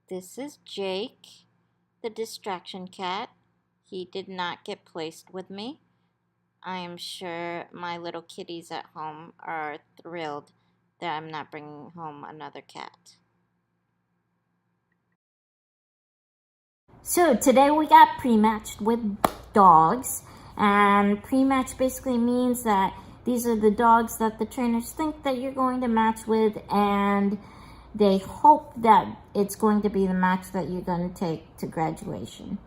This is Jake, the distraction cat. He did not get placed with me. I am sure my little kitties at home are thrilled that I'm not bringing home another cat. So today we got pre-matched with dogs, and pre-match basically means that these are the dogs that the trainers think that you're going to match with, and they hope that it's going to be the match that you're going to take to graduation.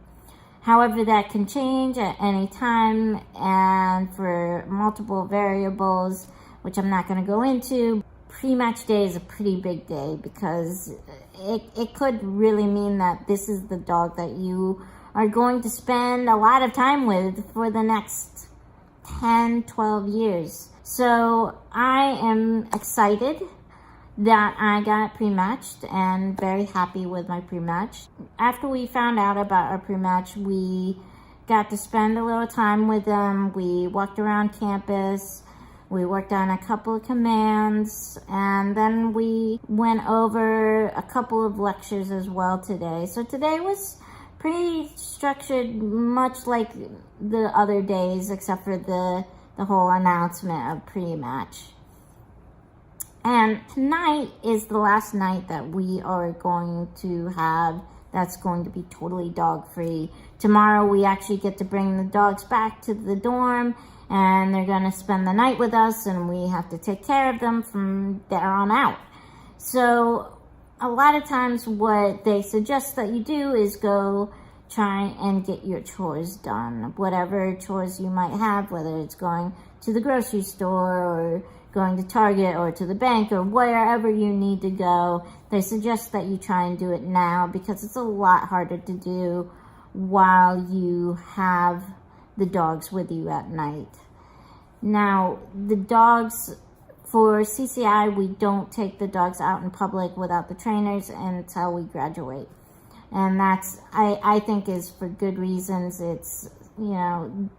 However, that can change at any time and for multiple variables, which I'm not going to go into. Pre-match day is a pretty big day because it could really mean that this is the dog that you are going to spend a lot of time with for the next 10, 12 years. So I am excited that I got pre-matched and very happy with my pre-match. After we found out about our pre-match, we got to spend a little time with them. We walked around campus. We worked on a couple of commands, and then we went over a couple of lectures as well today. So today was pretty structured, much like the other days, except for the whole announcement of pre-match. And tonight is the last night that we are going to have that's going to be totally dog-free. Tomorrow we actually get to bring the dogs back to the dorm, and they're going to spend the night with us, and we have to take care of them from there on out. So a lot of times what they suggest that you do is go try and get your chores done. Whatever chores you might have, whether it's going to the grocery store or going to Target or to the bank or wherever you need to go, they suggest that you try and do it now because it's a lot harder to do while you have the dogs with you at night. Now, the dogs, for CCI, we don't take the dogs out in public without the trainers until we graduate. And that's, I think, is for good reasons. It's,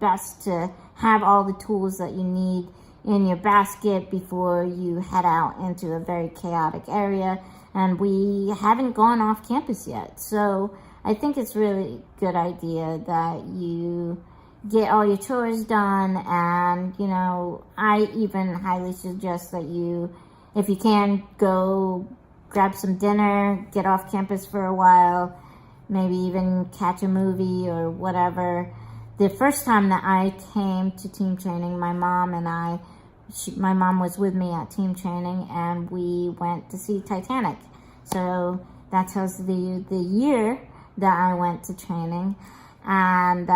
best to have all the tools that you need in your basket before you head out into a very chaotic area. And we haven't gone off campus yet. So I think it's really a good idea that you get all your chores done. And, I even highly suggest that you, if you can, go grab some dinner, get off campus for a while, maybe even catch a movie or whatever. The first time that I came to team training, my mom was with me at team training, and we went to see Titanic. So that was the year that I went to training. And,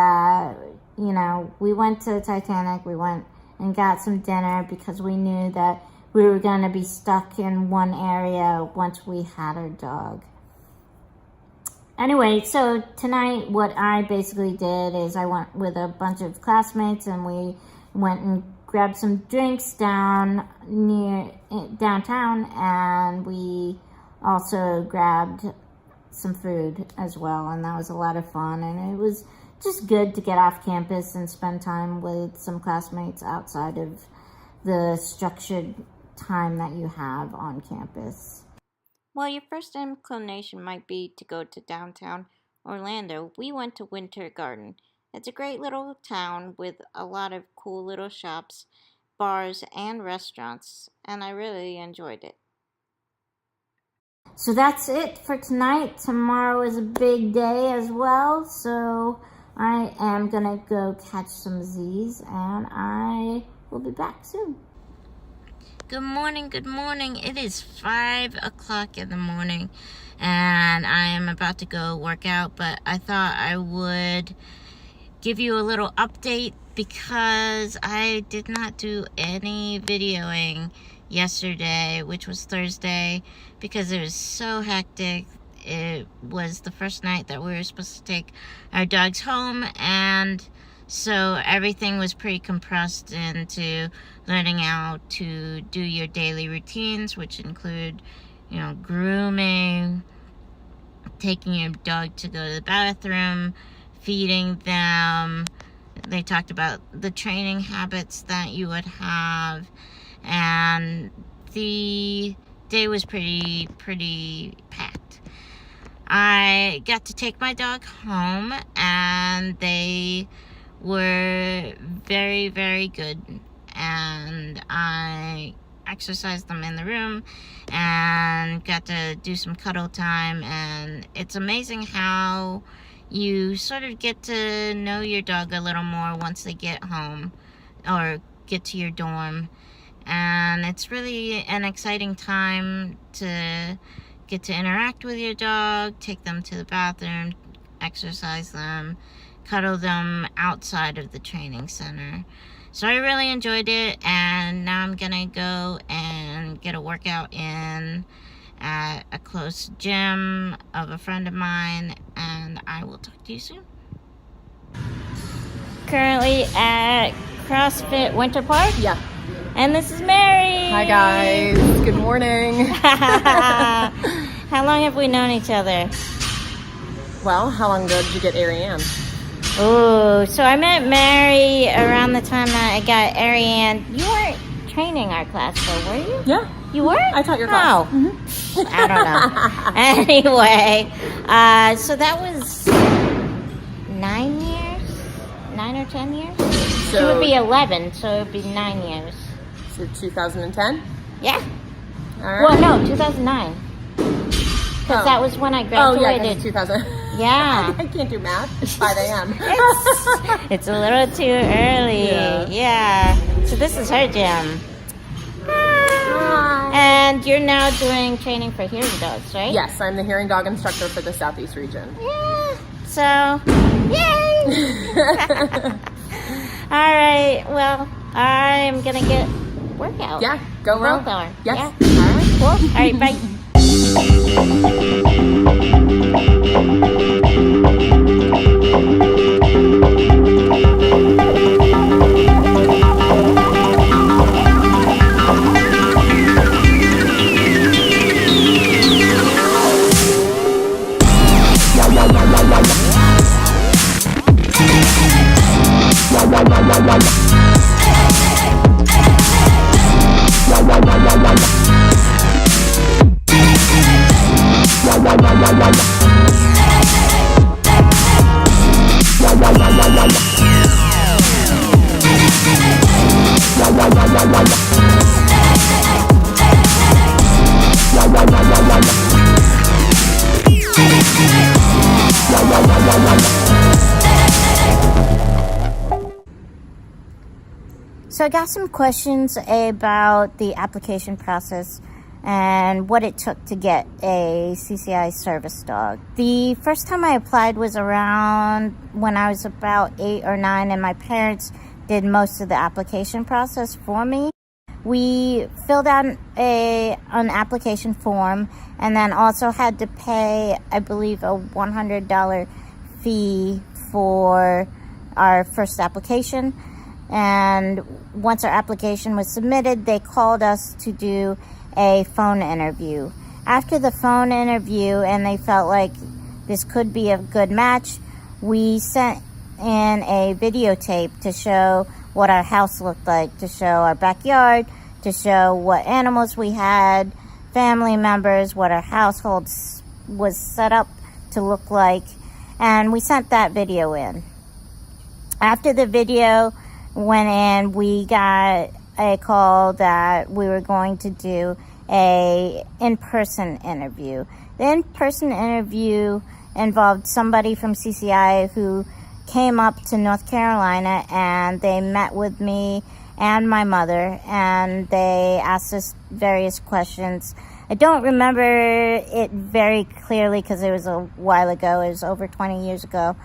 we went to Titanic. We went and got some dinner because we knew that we were going to be stuck in one area once we had our dog. Anyway, so tonight what I basically did is I went with a bunch of classmates, and we went and grabbed some drinks down near downtown, and we also grabbed some food as well, and that was a lot of fun. And it was just good to get off campus and spend time with some classmates outside of the structured time that you have on campus. While your first inclination might be to go to downtown Orlando, we went to Winter Garden. It's a great little town with a lot of cool little shops, bars, and restaurants, and I really enjoyed it. So that's it for tonight. Tomorrow is a big day as well, so I am going to go catch some Z's, and I will be back soon. Good morning. It is 5 o'clock in the morning, and I am about to go work out, but I thought I would give you a little update because I did not do any videoing yesterday, which was Thursday, because it was so hectic. It was the first night that we were supposed to take our dogs home, and so everything was pretty compressed into learning how to do your daily routines, which include, grooming, taking your dog to go to the bathroom, feeding them. They talked about the training habits that you would have, and the day was pretty packed. I got to take my dog home, and they were very, very good. And I exercised them in the room and got to do some cuddle time. And it's amazing how you sort of get to know your dog a little more once they get home or get to your dorm. And it's really an exciting time to get to interact with your dog, take them to the bathroom, exercise them, cuddle them outside of the training center. So I really enjoyed it, and now I'm gonna go and get a workout in at a close gym of a friend of mine, and I will talk to you soon. Currently at CrossFit Winter Park. Yeah. And this is Mary. Hi guys. Good morning. How long have we known each other? Well, how long ago did you get Ariane? Oh, so I met Mary around the time that I got Ariane. You weren't training our class though, were you? Yeah. You were? I taught your class. Oh. I don't know. Anyway, so that was 9 years? 9 or 10 years? She would be 11, so it would be 9 years. So 2010? Yeah. All right. Well, no, 2009. Because that was when I graduated. Oh, yeah, 2000. Yeah. I can't do math. It's 5 a.m. It's a little too early. Yeah. So this is her gym. Hi. And you're now doing training for hearing dogs, right? Yes, I'm the hearing dog instructor for the Southeast region. Yeah. So, yay! All right. Well, I'm going to get workout. Yeah, go row. Growth hour. Yes. Yeah. All right. Cool. All right, bye. So I got some questions about the application process and what it took to get a CCI service dog. The first time I applied was around when I was about 8 or 9, and my parents did most of the application process for me. We filled out an application form and then also had to pay, I believe, a $100 fee for our first application. And once our application was submitted, they called us to do a phone interview. After the phone interview, and they felt like this could be a good match, we sent in a videotape to show what our house looked like, to show our backyard, to show what animals we had, family members, what our household was set up to look like, and we sent that video in. After the video went in, we got a call that we were going to do a in-person interview. The in-person interview involved somebody from CCI who came up to North Carolina, and they met with me and my mother, and they asked us various questions. I don't remember it very clearly because it was a while ago. It was over 20 years ago.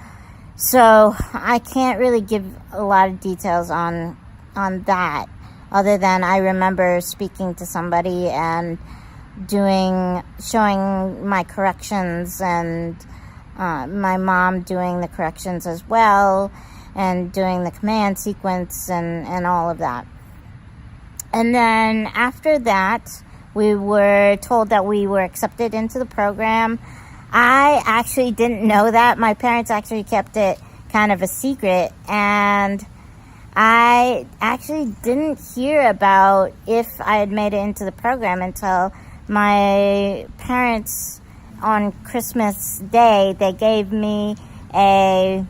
So I can't really give a lot of details on that, other than I remember speaking to somebody and showing my corrections, and my mom doing the corrections as well, and doing the command sequence and all of that. And then after that, we were told that we were accepted into the program. I actually didn't know that. My parents actually kept it kind of a secret, and I actually didn't hear about if I had made it into the program until my parents on Christmas Day, they gave me a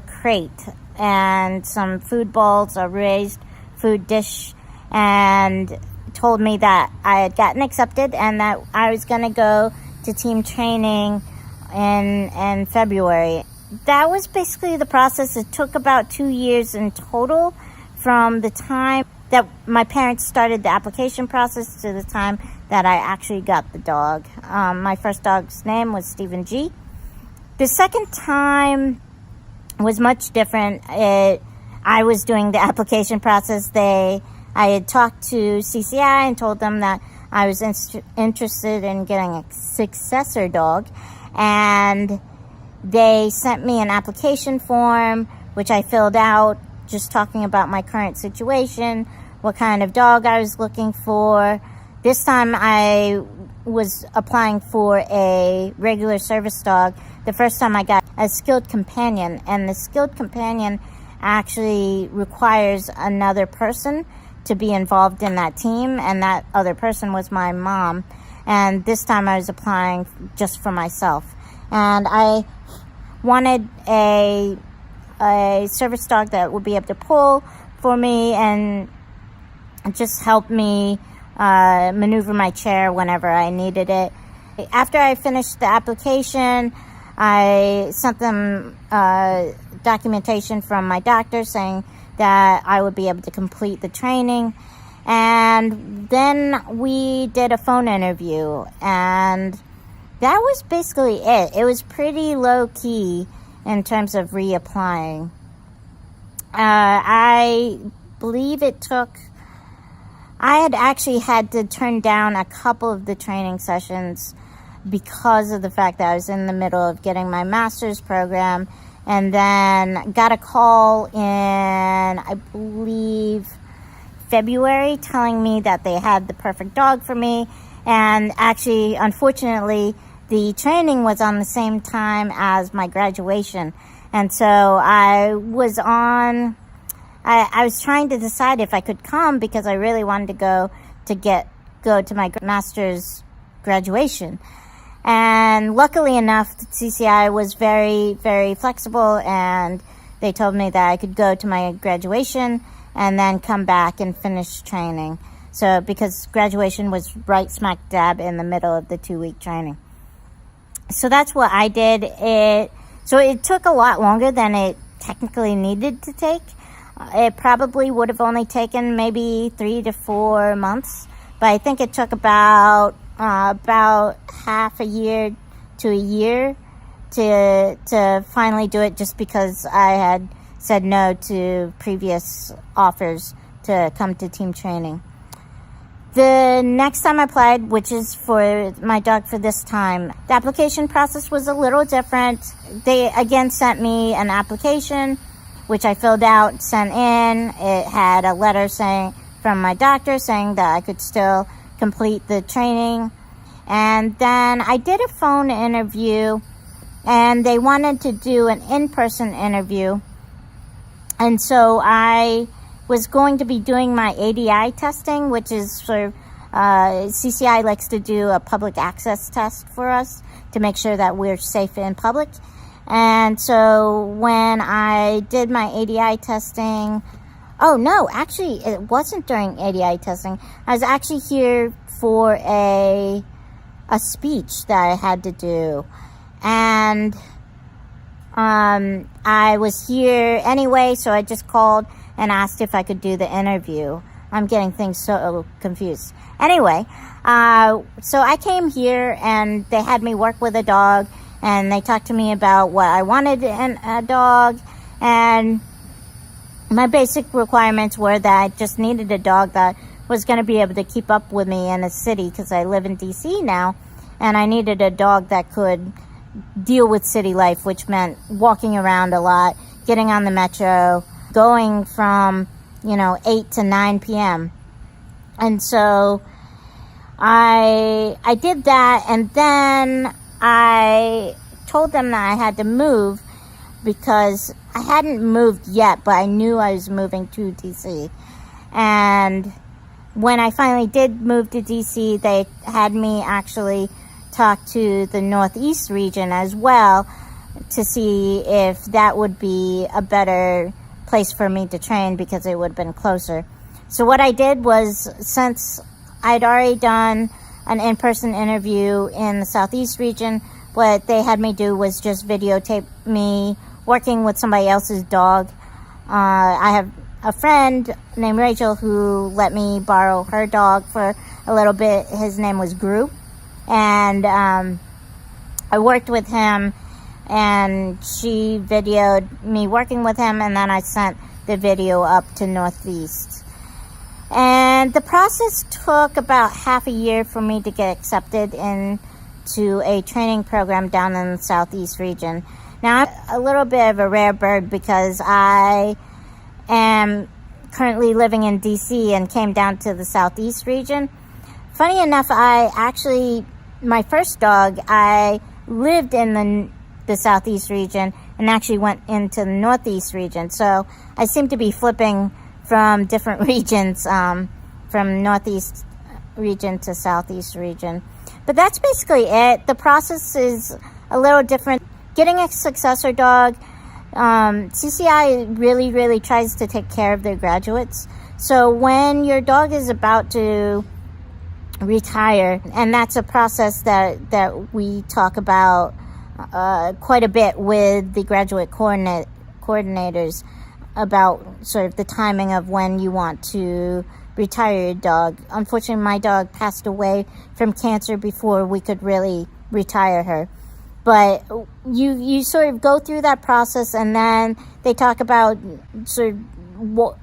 crate and some food bowls, a raised food dish, and told me that I had gotten accepted and that I was going to go to team training in February. That was basically the process. It took about 2 years in total from the time that my parents started the application process to the time that I actually got the dog. My first dog's name was Stephen G. The second time was much different. I was doing the application process. I had talked to CCI and told them that I was interested in getting a successor dog, and they sent me an application form, which I filled out, just talking about my current situation, what kind of dog I was looking for. This time I was applying for a regular service dog. The first time I got a skilled companion, and the skilled companion actually requires another person to be involved in that team, and that other person was my mom. And this time I was applying just for myself, and I wanted a service dog that would be able to pull for me and just help me maneuver my chair whenever I needed it. After I finished the application, I sent them documentation from my doctor saying that I would be able to complete the training. And then we did a phone interview, and that was basically it. It was pretty low key in terms of reapplying. I believe I had actually had to turn down a couple of the training sessions because of the fact that I was in the middle of getting my master's program, and then got a call in, I believe, February, telling me that they had the perfect dog for me. And actually, unfortunately, the training was on the same time as my graduation. And so I was trying to decide if I could come, because I really wanted to go to my master's graduation. And luckily enough, the CCI was very, very flexible, and they told me that I could go to my graduation and then come back and finish training. So, because graduation was right smack dab in the middle of the 2-week training. So that's what I did. So it took a lot longer than it technically needed to take. It probably would have only taken maybe 3 to 4 months, but I think it took about half a year to a year to finally do it, just because I had said no to previous offers to come to team training. The next time I applied, which is for my dog for this time, the application process was a little different. They again sent me an application, which I filled out, sent in. It had a letter from my doctor saying that I could still complete the training. And then I did a phone interview, and they wanted to do an in-person interview. And so I was going to be doing my ADI testing, which is sort of, CCI likes to do a public access test for us to make sure that we're safe in public. And so when I did my ADI testing, oh no, actually it wasn't during ADI testing. I was actually here for a speech that I had to do. And I was here anyway, so I just called and asked if I could do the interview. I'm getting things so confused. Anyway, so I came here, and they had me work with a dog, and they talked to me about what I wanted in a dog, and my basic requirements were that I just needed a dog that was going to be able to keep up with me in the city, because I live in DC now, and I needed a dog that could deal with city life, which meant walking around a lot, getting on the metro, going from 8 to 9 p.m. And so I did that, and then I told them that I had to move, because I hadn't moved yet, but I knew I was moving to DC. And when I finally did move to DC, they had me actually talk to the Northeast region as well to see if that would be a better place for me to train, because it would have been closer. So what I did was, since I'd already done an in-person interview in the Southeast region, what they had me do was just videotape me working with somebody else's dog. I have a friend named Rachel who let me borrow her dog for a little bit. His name was Group, and I worked with him, and she videoed me working with him, and then I sent the video up to Northeast. And the process took about half a year for me to get accepted into a training program down in the Southeast region. Now, I'm a little bit of a rare bird because I am currently living in DC and came down to the Southeast region. Funny enough, my first dog, I lived in the Southeast region and actually went into the Northeast region. So I seem to be flipping from different regions, from Northeast region to Southeast region. But that's basically it. The process is a little different. Getting a successor dog, CCI really tries to take care of their graduates. So when your dog is about to retire, and that's a process that we talk about quite a bit with the graduate coordinators, about sort of the timing of when you want to retire your dog. Unfortunately, my dog passed away from cancer before we could really retire her. But you sort of go through that process, and then they talk about sort of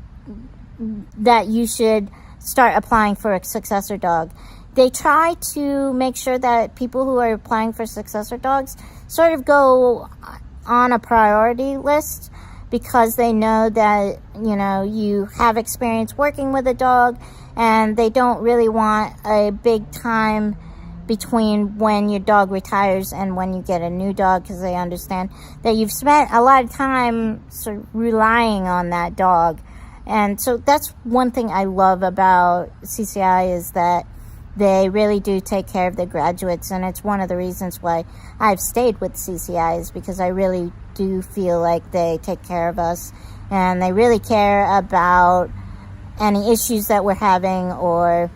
that you should start applying for a successor dog. They try to make sure that people who are applying for successor dogs sort of go on a priority list, because they know that, you have experience working with a dog, and they don't really want a big time between when your dog retires and when you get a new dog, because they understand that you've spent a lot of time sort of relying on that dog. And so that's one thing I love about CCI, is that they really do take care of their graduates, and it's one of the reasons why I've stayed with CCI, is because I really do feel like they take care of us, and they really care about any issues that we're having, or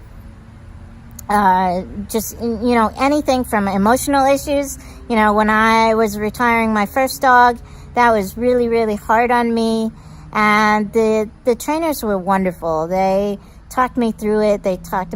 just, anything from emotional issues. When I was retiring my first dog, that was really hard on me, and the trainers were wonderful. They talked me through it. They talked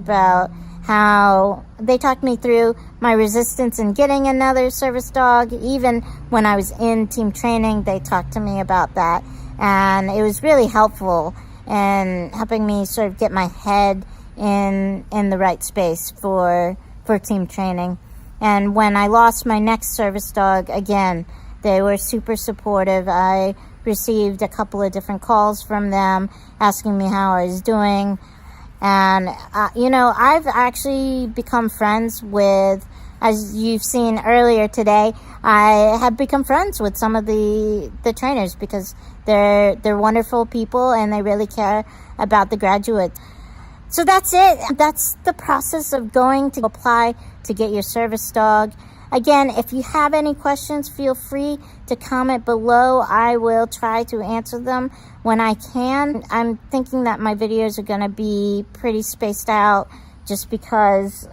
me through my resistance in getting another service dog. Even when I was in team training, they talked to me about that, and it was really helpful in helping me sort of get my head in the right space for team training. And when I lost my next service dog, again, they were super supportive. I received a couple of different calls from them asking me how I was doing. And, I've actually become friends with, as you've seen earlier today, I have become friends with some of the trainers, because they're wonderful people, and they really care about the graduates. So that's it. That's the process of going to apply to get your service dog. Again, if you have any questions, feel free to comment below. I will try to answer them when I can. I'm thinking that my videos are going to be pretty spaced out, just because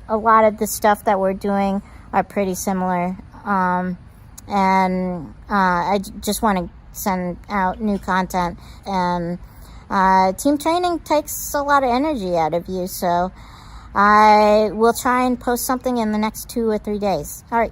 a lot of the stuff that we're doing are pretty similar. And I just want to send out new content. And team training takes a lot of energy out of you, so I will try and post something in the next 2 or 3 days. All right.